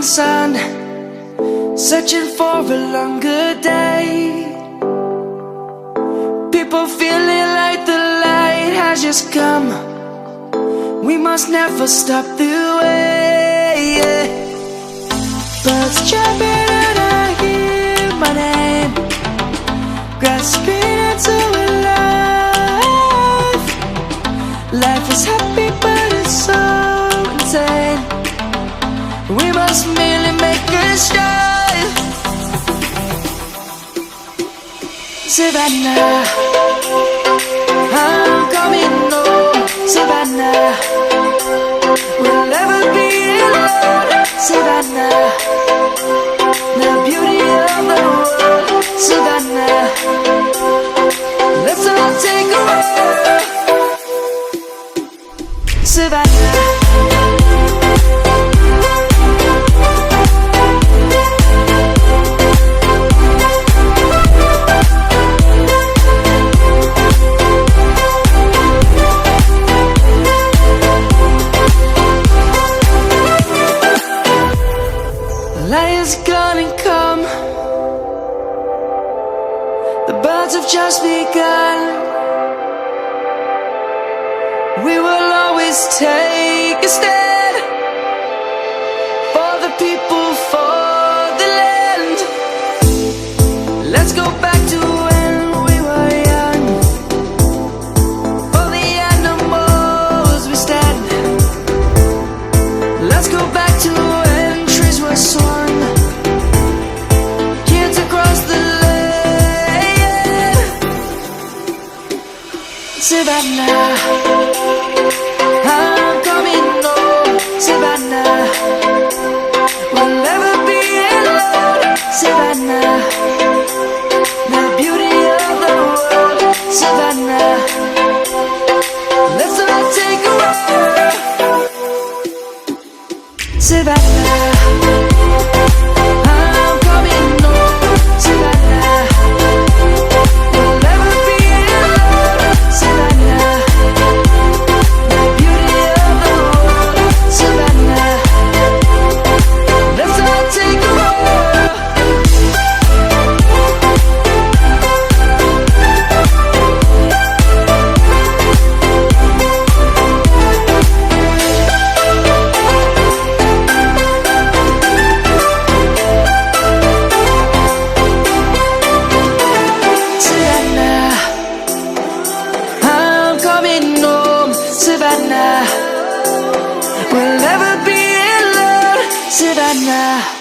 morning sun, searching for a longer day. People feeling like the light has just come. We must never stop the way. Birds jumping and I hear my name, grasping into a life. Life is happy but it's so insane. We must merely make a start. Savannah, I'm coming home. Savannah, we'll never be alone. Savannah, the beauty of the world. Savannah, let's all take a walk. Savannah. Light is gonna come. The birds have just begun. We will always take a stand for the people, for the land. Let's go back to when we were young. For the animals we stand. Let's go back to when trees were swung. Kids across the land. Savannah, I'm coming home. Savannah, we'll never be alone. Savannah, the beauty of the world. Savannah, let's all take a walk. Savannah, I'm coming home. Savannah, we'll never be alone. Savannah, the beauty of the world. Savannah, let's all take a walk. Savannah, I'm coming home. Savannah, we'll never be alone. Savannah.